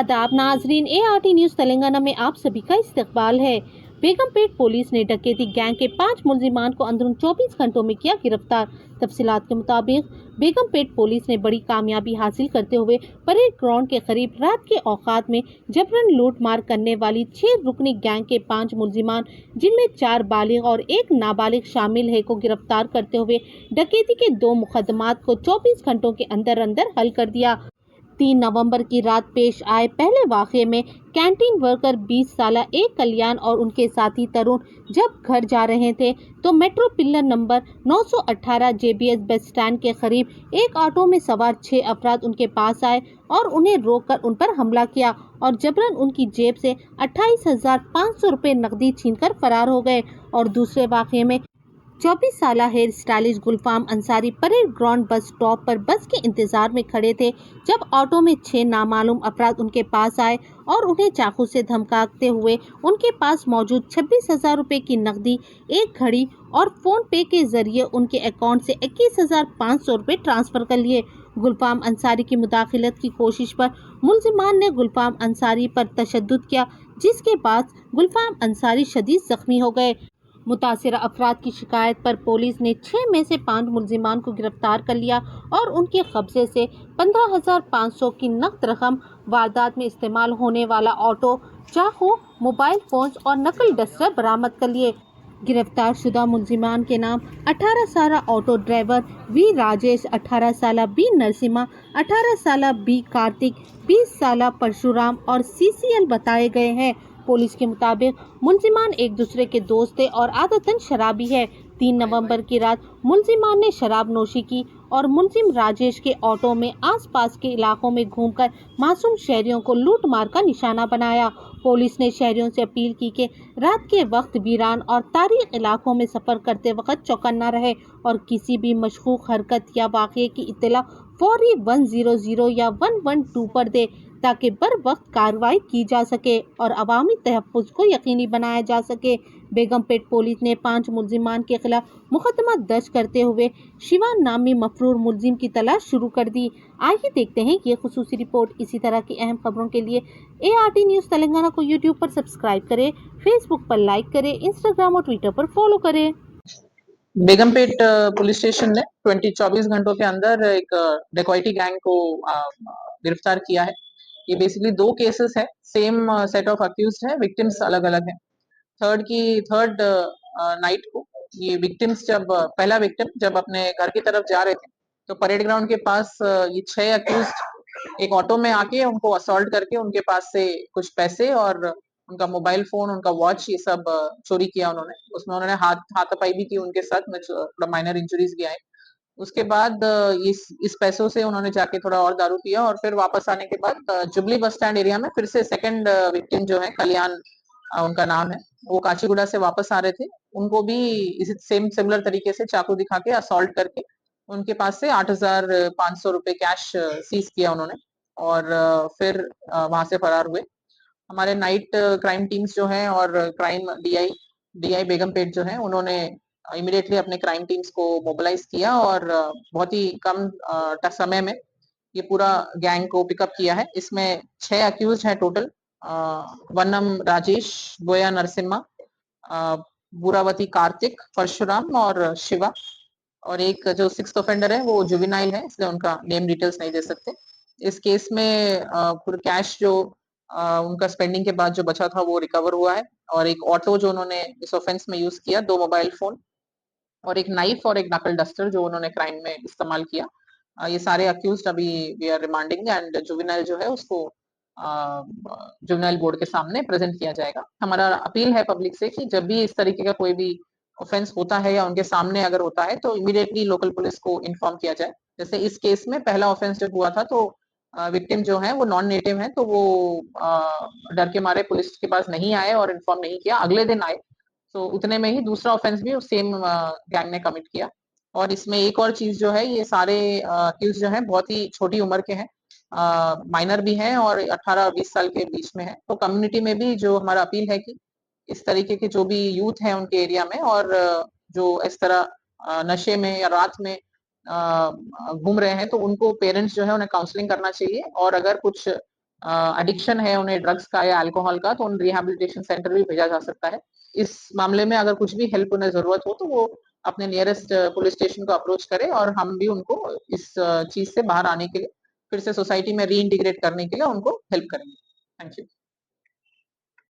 आदाब नाजरीन, ART news Telangana में आप सभी का इस्तकबाल है। बेगमपेट पुलिस ने डकैती गैंग के 5 मुलजिमान को अंदरून 24 घंटों में किया गिरफ्तार। तफसीलात के मुताबिक बेगमपेट पुलिस ने बड़ी कामयाबी हासिल करते हुए परेड ग्राउंड के करीब रात के औकात में जबरन लूट मार करने वाली 6 रुकनी गैंग के 5 मुलजिमान, जिनमें 4 बालिग और 1 नाबालिग शामिल है, को गिरफ्तार करते हुए डकैती के 2 मुकदमात को 24 घंटों के अंदर अंदर हल कर दिया। 3 नवंबर की रात पेश आए पहले वाक़ये में कैंटीन वर्कर 20 साला एक कल्याण और उनके साथी तरुण जब घर जा रहे थे तो metro pillar number 918 JBS bus stand के करीब एक ऑटो में सवार 6 अफराद उनके पास आए और उन्हें रोककर उन पर हमला किया और जबरन उनकी जेब से 28,500 रुपये नकदी छीनकर फरार हो गए। और दूसरे वाक़ये में 24 साला hair stylist Gulfam Ansari parade ground bus stop पर बस के इंतजार में खड़े थे जब ऑटो में 6 नामालूम अफराद उनके पास आए और उन्हें चाकू से धमकाते हुए उनके पास मौजूद 26,000 रुपये की नकदी, एक घड़ी और फोन पे के जरिए उनके अकाउंट से 21,500 रुपये ट्रांसफर कर लिए। गुलफाम अंसारी की मुदाखिलत की कोशिश पर मुलजिमान ने गुलफाम अंसारी पर तशद्दुद किया, जिसके बाद गुलफाम अंसारी शदीद जख्मी हो गए। मुतासिरा अफराद की शिकायत पर पुलिस ने 6 में से 5 मुलजिमान को गिरफ्तार कर लिया और उनके कब्जे से 15,500 की नकद रकम, वारदात में इस्तेमाल होने वाला ऑटो, चाकू, मोबाइल फोन्स और नकल डस्टर बरामद कर लिए। गिरफ्तार शुदा मुलजिमान के नाम 18 साला ऑटो ड्राइवर वी राजेश, 18 साला बी नरसिम्हा, 18 साला बी कार्तिक, 20 साला परशुराम और CCL बताए गए हैं। पुलिस के मुताबिक मुलजिमान एक दूसरे के दोस्त थे और आदतन शराबी है। 3 नवंबर की रात मुलजिमान ने शराब नोशी की और मुलजिम राजेश के ऑटो में आसपास के इलाकों में घूमकर मासूम शहरियों को लूट मार का निशाना बनाया। पुलिस ने शहरियों से अपील की कि रात के वक्त वीरान और तारीख इलाकों में सफर करते वक्त चौकन्ना रहे और किसी भी मशकूक हरकत या वाक़ये की इत्तला फौरी 100 या 112 पर दे ताकि बर वक्त कार्रवाई की जा सके और अवामी तहफ़्फ़ुज़ को यकीनी बनाया जा सके। बेगमपेट पुलिस ने 5 मुलजिमान के खिलाफ मुकदमा दर्ज करते हुए शिवा नामी मफरूर मुलजिम की तलाश शुरू कर दी। आइए देखते हैं ये खुसूसी रिपोर्ट। इसी तरह की अहम खबरों के लिए ART न्यूज़ तेलंगाना को YouTube पर सब्सक्राइब करें, Facebook पर लाइक करें, Instagram और Twitter पर फॉलो करें। बेगमपेट पुलिस स्टेशन ने 24 घंटों के अंदर एक डेकॉइटी गैंग को गिरफ्तार किया है। ये बेसिकली 2 केसेस है, सेम सेट ऑफ अक्यूज्ड है, विक्टिम्स अलग अलग हैं। थर्ड नाइट को ये विक्टिम्स पहला विक्टिम जब अपने घर की तरफ जा रहे थे तो परेड ग्राउंड के पास ये 6 अक्यूज्ड एक ऑटो में आके उनको असॉल्ट करके उनके पास से कुछ पैसे और उनका मोबाइल फोन, उनका वॉच, ये सब चोरी किया उन्होंने। उसमें उन्होंने हाथापाई भी की उनके साथ में, थोड़ा माइनर इंजरीज भी आए। उसके बाद इस पैसों से उन्होंने जाके थोड़ा और दारू पिया और फिर वापस आने के बाद जुबली बस स्टैंड एरिया में फिर से सेकंड विक्टिम जो है कल्याण उनका नाम है, वो काचीगुड़ा से वापस आ रहे थे। उनको भी इसी सिमिलर तरीके से चाकू दिखा के असॉल्ट करके उनके पास से 8,500 रुपए कैश सीज किया उन्होंने और फिर वहां से फरार हुए। हमारे नाइट क्राइम टीम्स जो हैं और क्राइम डीआई बेगमपेट जो है, उन्होंने इमीडिएटली अपने क्राइम टीम्स को मोबिलाइज किया और बहुत ही कम समय में ये पूरा गैंग को पिकअप किया है। इसमें 6 अक्यूज हैं टोटल, वनम राजेश, बोया नरसिम्हा, बुरावती कार्तिक, परशुराम और शिवा, और एक जो 6th ऑफेंडर है वो जुवेनाइल है, इसलिए उनका नेम डिटेल्स नहीं दे सकते। इस केस में पूरा कैश जो उनका स्पेंडिंग के बाद जो बचा था वो रिकवर हुआ है और एक ऑटो जो उन्होंने इस ऑफेंस में यूज किया, 2 मोबाइल फोन और एक नाइफ और एक नकल डस्टर जो उन्होंने क्राइम में इस्तेमाल किया। ये सारे अक्यूज्ड अभी we are remanding and juvenile जो है उसको जुवेनाइल बोर्ड के सामने प्रेजेंट किया जाएगा। हमारा अपील है पब्लिक से कि जब भी इस तरीके का कोई भी ऑफेंस होता है या उनके सामने अगर होता है तो इमीडिएटली लोकल पुलिस को इन्फॉर्म किया जाए। जैसे इस केस में पहला ऑफेंस जब हुआ था तो विक्टिम जो है वो नॉन नेटिव है, तो वो डर के मारे पुलिस के पास नहीं आए और इन्फॉर्म नहीं किया, अगले दिन आए। तो उतने में ही दूसरा ऑफेंस भी उस सेम गैंग ने कमिट किया। और इसमें एक और चीज जो है, ये सारे अक्यूज जो है बहुत ही छोटी उम्र के हैं, माइनर भी हैं और 18-20 साल के बीच में है। तो कम्युनिटी में भी जो हमारा अपील है कि इस तरीके के जो भी यूथ है उनके एरिया में और जो इस तरह नशे में या रात में घूम रहे हैं तो उनको पेरेंट्स जो है उन्हें काउंसलिंग करना चाहिए और अगर कुछ एडिक्शन है उन्हें ड्रग्स का या अल्कोहल का, तो उन रिहैबिलिटेशन सेंटर भी भेजा जा सकता है। इस मामले में अगर कुछ भी हेल्प उन्हें जरूरत हो तो वो अपने नियरेस्ट पुलिस स्टेशन को अप्रोच करें और हम भी उनको इस चीज से बाहर आने के लिए, फिर से सोसाइटी में रीइंटीग्रेट करने के लिए उनको हेल्प करेंगे। Thank you.